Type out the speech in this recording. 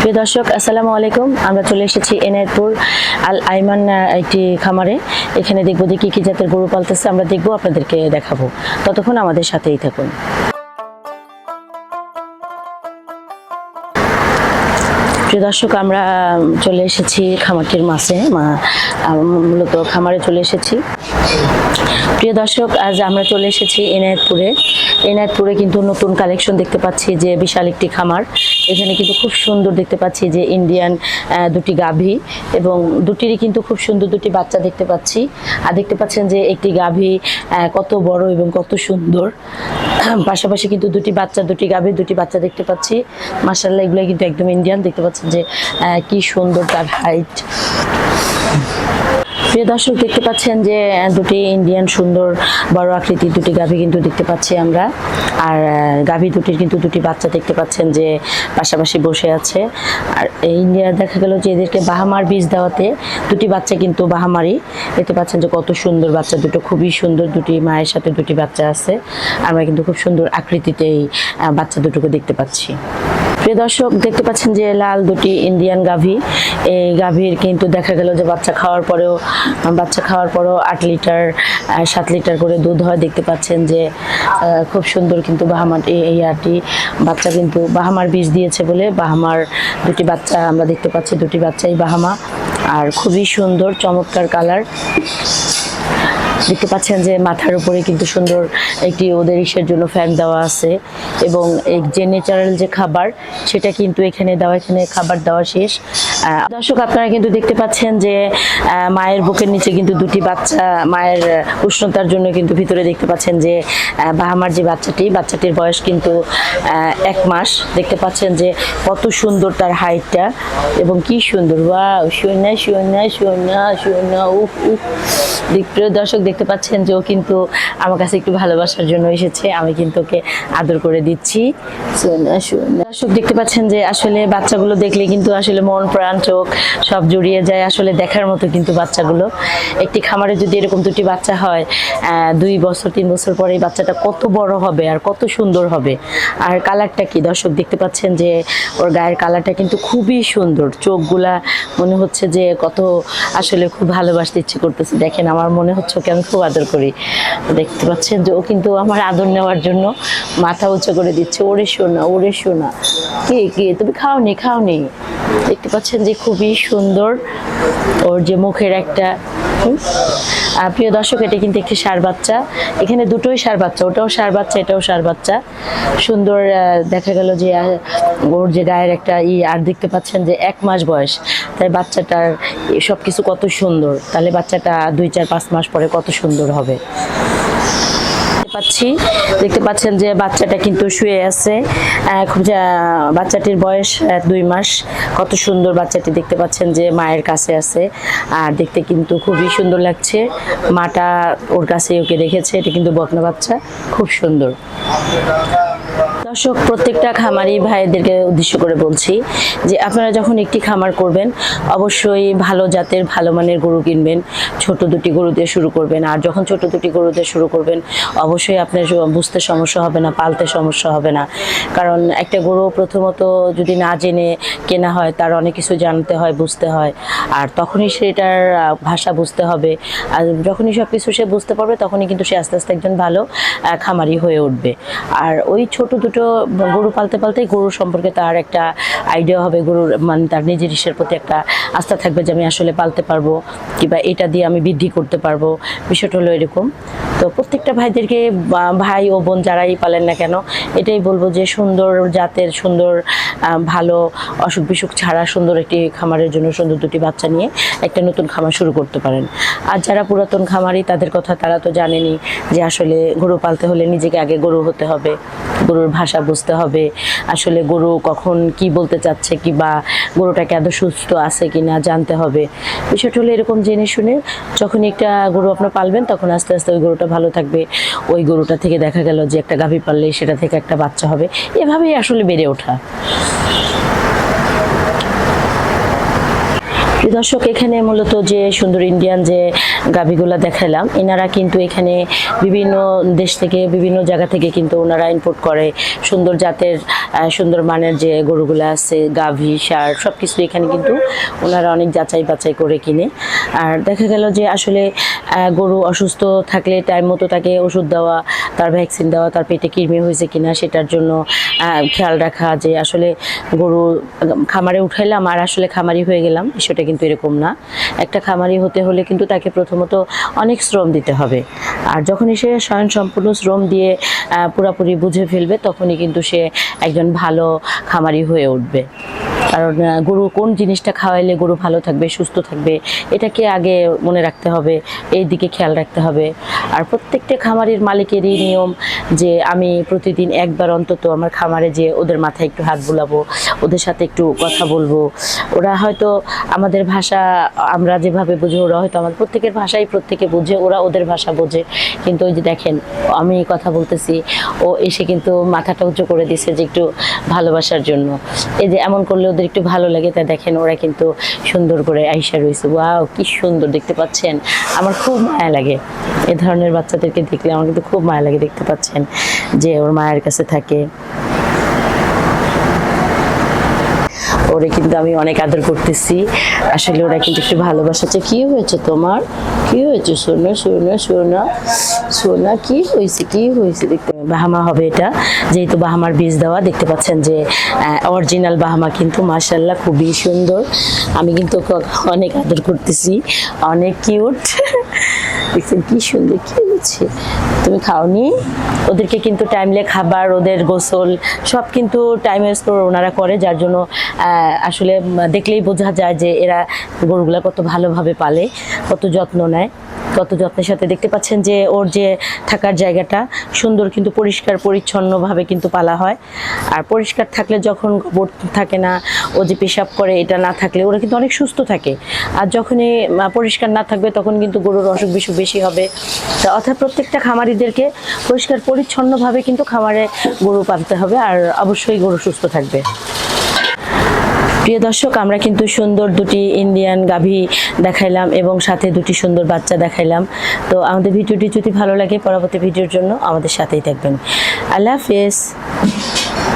প্রিয় দর্শক, আসসালামু আলাইকুম। আমরা চলে এসেছি এনায়েতপুর আল আইমান একটি খামারে। এখানে দেখবো যে কি কি জাতের গরু পালতেছে, আমরা দেখবো, আপনাদেরকে দেখাবো। ততক্ষণ আমাদের সাথেই থাকুন। প্রিয় দর্শক, আমরা চলে এসেছি খামারটির মাঝে, মূলত খামারে চলে এসেছি। প্রিয় দর্শক, আজ আমরা চলে এসেছি এনায়েতপুরে কিন্তু নতুন কালেকশন দেখতে পাচ্ছি, যে বিশাল একটি খামার। এখানে কিন্তু খুব সুন্দর দেখতে পাচ্ছি যে ইন্ডিয়ান দুটি গাভী, এবং দুটিরই কিন্তু খুব সুন্দর দুটি বাচ্চা দেখতে পাচ্ছি। আর দেখতে পাচ্ছেন যে একটি গাভী কত বড় এবং কত সুন্দর। পাশাপাশি কিন্তু দুটি গাভী, দুটি বাচ্চা দেখতে পাচ্ছি। মাশাআল্লাহ, এগুলো কিন্তু একদম ইন্ডিয়ান। দেখতে পাচ্ছেন যে কি সুন্দর তার হাইট। প্রিয় দর্শক, দেখতে পাচ্ছেন যে দুটি ইন্ডিয়ান সুন্দর বড় আকৃতির দুটি গাভী কিন্তু দেখতে পাচ্ছি আমরা। আর গাভী দুটির কিন্তু দুটি বাচ্চা দেখতে পাচ্ছেন যে পাশাপাশি বসে আছে। আর ইন্ডিয়া দেখা গেল যে এদেরকে বাহামার বীজ দেওয়াতে দুটি বাচ্চা কিন্তু বাহামারি। দেখতে পাচ্ছেন যে কত সুন্দর বাচ্চা দুটো, খুবই সুন্দর। দুটি মায়ের সাথে দুটি বাচ্চা আছে। আমরা কিন্তু খুব সুন্দর আকৃতিতে এই বাচ্চা দুটোকে দেখতে পাচ্ছি। প্রিয় দর্শক, দেখতে পাচ্ছেন যে লাল দুটি ইন্ডিয়ান গাভী। এই গাভীর কিন্তু দেখা গেল যে বাচ্চা খাওয়ার পরেও 8 লিটার 7 লিটার করে দুধ হয়। দেখতে পাচ্ছেন যে খুব সুন্দর কিন্তু বাহামার এই আটি বাচ্চা কিন্তু বাহামার বীজ দিয়েছে বলে বাহামার দুটি বাচ্চা আমরা দেখতে পাচ্ছি। দুটি বাচ্চাই বাহামা, আর খুবই সুন্দর চমৎকার কালার। দেখতে পাচ্ছেন যে মাথার উপরে কিন্তু সুন্দর একটি ওদের ইসের জন্য ফ্যান দেওয়া আছে, এবং এই যে ন্যাচারাল যে খাবার সেটা কিন্তু এখানে দেওয়া, এখানে খাবার দেওয়া শেষ। দর্শক, আপনারা কিন্তু দেখতে পাচ্ছেন যে মায়ের বুকের নিচে কিন্তু দুটি বাচ্চা, মায়ের উষ্ণতার জন্য কিন্তু ভিতরে দেখতে পাচ্ছেন যে বাহামার যে বাচ্চাটির বয়স কিন্তু 1 মাস। দেখতে পাচ্ছেন যে কত সুন্দর তার হাইটটা, এবং কি সুন্দর। ওয়াও, শুনা উফ। প্রিয় দর্শক, দেখতে পাচ্ছেন যে ও কিন্তু আমার কাছে একটু ভালোবাসার জন্য এসেছে। আমি কিন্তু ওকে আদর করে দিচ্ছি। দর্শক, দেখতে পাচ্ছেন যে আসলে বাচ্চাগুলো দেখলে কিন্তু আসলে মন প্রাণ চোখ সব জুড়িয়ে যায়। আসলে দেখার মতো কিন্তু বাচ্চাগুলো। একটি খামারে যদি এরকম দুটি বাচ্চা হয়, 2 বছর 3 বছর পরে এই বাচ্চাটা কত বড় হবে আর কত সুন্দর হবে। আর কালারটা কি দর্শক, দেখতে পাচ্ছেন যে ওর গায়ের কালারটা কিন্তু খুবই সুন্দর। চোখগুলা মনে হচ্ছে যে কত আসলে খুব ভালোবাসতে ইচ্ছে করতেছে। দেখেন, আমার মনে হচ্ছে ওকে আমি খুব আদর করি। দেখতে পাচ্ছেন যে ও কিন্তু আমার আদর নেওয়ার জন্য মাথা উঁচু করে দিচ্ছে। ওরে সোনা, কি তুমি খাওনি। দেখতে পাচ্ছেন যে খুবই সুন্দর ওর যে মুখের একটা। প্রিয় দর্শক, এটা কিন্তু একটি ষাঁড় বাচ্চা। এখানে দুটোই ষাঁড় বাচ্চা, ওটাও ষাঁড় বাচ্চা, এটাও ষাঁড় বাচ্চা। সুন্দর দেখা গেল যে ওর যে গায়ের একটা আর দেখতে পাচ্ছেন যে 1 মাস বয়স, তাই বাচ্চাটার সবকিছু কত সুন্দর। তাহলে বাচ্চাটা 2, 4, 5 মাস পরে কত সুন্দর হবে। দেখতে পাচ্ছেন যে বাচ্চাটা কিন্তু শুয়ে আছে। বাচ্চাটির বয়স 2 মাস। কত সুন্দর বাচ্চাটি, দেখতে পাচ্ছেন যে মায়ের কাছে আছে। আর দেখতে কিন্তু খুবই সুন্দর লাগছে। মাটা ওর কাছে ওকে রেখেছে। এটা কিন্তু বকনা বাচ্চা, খুব সুন্দর। দর্শক, প্রত্যেকটা খামারি ভাইদেরকে উদ্দেশ্য করে বলছি যে আপনারা যখন একটি খামার করবেন, অবশ্যই ভালো জাতের ভালো মানের গরু কিনবেন। ছোট দুটি গরু দিয়ে শুরু করবেন। আর যখন ছোট দুটি গরু দিয়ে শুরু করবেন, অবশ্যই আপনার বুঝতে সমস্যা হবে না, পালতে সমস্যা হবে না। কারণ একটা গরু প্রথমত যদি না জেনে কেনা হয়, তার অনেক কিছু জানতে হয়, বুঝতে হয়। আর তখনই সেটার ভাষা বুঝতে হবে। আর যখনই সব কিছু সে বুঝতে পারবে, তখনই কিন্তু সে আস্তে আস্তে একজন ভালো খামারি হয়ে উঠবে। আর ওই ছোট দুটো গরু পালতেই গরু সম্পর্কে তার একটা আইডিয়া হবে। গরুর মানে তার নিজের ইসের প্রতি একটা আস্থা থাকবে যে আমি আসলে পালতে পারবো, কিংবা এটা দিয়ে আমি বৃদ্ধি করতে পারবো। বিষয়টা হলো এরকম। তো প্রত্যেকটা ভাইদেরকে, ভাই ও বোন যারাই পালেন না কেন, এটাই বলবো যে সুন্দর জাতের, সুন্দর ভালো অসুখ বিসুখ ছাড়া সুন্দর একটি খামারের জন্য সুন্দর দুটি বাচ্চা নিয়ে একটা নতুন খামার শুরু করতে পারেন। আর যারা পুরাতন খামারি, তাদের কথা তারা তো জানেনই যে আসলে গরু পালতে হলে নিজেকে আগে গরু হতে হবে, গরুর ভাষা বুঝতে হবে। আসলে গরু কখন কি বলতে চাচ্ছে, কিংবা গরুটাকে এত সুস্থ আছে কিনা জানতে হবে। বিষয়টা হলো এরকম। জেনে শুনে যখন একটা গরু আপনার পালবেন, তখন আস্তে আস্তে ওই গরুটা ভালো থাকবে। ওই গরুটা থেকে দেখা গেল যে একটা গাভী পাললে সেটা থেকে একটা বাচ্চা হবে। এভাবেই আসলে বেড়ে ওঠা। দর্শক, এখানে মূলত যে সুন্দর ইন্ডিয়ান যে গাভীগুলা দেখালাম, এনারা কিন্তু এখানে বিভিন্ন দেশ থেকে বিভিন্ন জায়গা থেকে কিন্তু ওনারা ইম্পোর্ট করে সুন্দর জাতের সুন্দর মানের যে গরুগুলো আছে, গাভী ষাঁড় সব কিছু এখানে কিন্তু ওনারা অনেক যাচাই বাছাই করে কিনে। আর দেখা গেল যে আসলে গরু অসুস্থ থাকলে টাইম মতো তাকে ওষুধ দেওয়া, তার ভ্যাকসিন দেওয়া, তার পেটে কৃমি হয়েছে কিনা সেটার জন্য খেয়াল রাখা, যে আসলে গরু খামারে উঠাইলাম আর আসলে খামারি হয়ে গেলাম, সেটা কিন্তু এরকম না। একটা খামারি হতে হলে কিন্তু তাকে প্রথমত অনেক শ্রম দিতে হবে, আর যখনই সে স্বয়ংসম্পূর্ণ শ্রম দিয়ে পুরোপুরি বুঝে ফেলবে তখনই কিন্তু সে একজন ভালো খামারি হয়ে উঠবে। কারণ গরু কোন জিনিসটা খাওয়াইলে গরু ভালো থাকবে, সুস্থ থাকবে, এটাকে আগে মনে রাখতে হবে, এই দিকে খেয়াল রাখতে হবে। আর প্রত্যেকটা খামারের মালিকেরই নিয়ম যে আমি প্রতিদিন একবার অন্তত আমার খামারে যে ওদের মাথায় একটু হাত বুলাবো, ওদের সাথে একটু কথা বলবো। ওরা হয়তো আমাদের ভাষা আমরা যেভাবে বুঝি, ওরা হয়তো আমাদের প্রত্যেকের ভাষাই প্রত্যেকে বুঝে, ওরা ওদের ভাষা বোঝে। কিন্তু ওই যে দেখেন, আমি কথা বলতেছি, ও এসে কিন্তু মাথাটা উঁচু করে দিছে যে একটু ভালোবাসার জন্য। এই যে এমন করলে ওদের একটু ভালো লাগে, তাই দেখেন ওরা কিন্তু সুন্দর করে আইসা রয়েছে। ওয়াও, কি সুন্দর দেখতে পাচ্ছেন, আমার খুব মায়া লাগে এ ধরনের বাচ্চাদেরকে দেখলে, আমার কিন্তু খুব মায়া লাগে। দেখতে পাচ্ছেন যে ওর মায়ের কাছে থাকে, ওরে কিন্তু আমি অনেক আদর করতেছি। আসলে ওরা কিন্তু একটু ভালোবাসাচ্ছে। কি হয়েছে তোমার, কি হয়েছে সোনা, সোনা, সোনা, সোনা, কি হয়েছে, কি হয়েছে? দেখতে বাহামা হবে এটা, যেহেতু বাহামার বীজ দেওয়া। দেখতে পাচ্ছেন যে অরিজিনাল বাহামা, কিন্তু মাশাআল্লাহ খুবই সুন্দর। আমি কিন্তু অনেক আদর করতেছি, অনেক কিউট। দেখছেন কি সুন্দর, কি হচ্ছে? তুমি খাওনি? ওদেরকে কিন্তু টাইমলে খাবার, ওদের গোসল সব কিন্তু টাইম ওনারা করে, যার জন্য আসলে দেখলেই বোঝা যায় যে এরা গরুগুলা কত ভালোভাবে পালে, কত যত্ন নেয়, কত যত্নের সাথে। দেখতে পাচ্ছেন যে ওর যে থাকার জায়গাটা সুন্দর, কিন্তু পরিষ্কার পরিচ্ছন্নভাবে কিন্তু পালা হয়। আর পরিষ্কার থাকলে, যখন গোবর থাকে না, ও যে পেশাব করে, এটা না থাকলে ওরা কিন্তু অনেক সুস্থ থাকে। আর যখনই পরিষ্কার না থাকবে তখন কিন্তু গরুর অসুখ বিসুখ বেশি হবে। অর্থাৎ প্রত্যেকটা খামারিদেরকে পরিষ্কার পরিচ্ছন্নভাবে কিন্তু খামারে গরু পালতে হবে, আর অবশ্যই গরু সুস্থ থাকবে। প্রিয় দর্শক, আমরা কিন্তু সুন্দর দুটি ইন্ডিয়ান গাভী দেখাইলাম এবং সাথে দুটি সুন্দর বাচ্চা দেখাইলাম। তো আমাদের ভিডিওটি যদি ভালো লাগে, পরবর্তী ভিডিওর জন্য আমাদের সাথেই থাকবেন। আল্লাহ হাফেজ।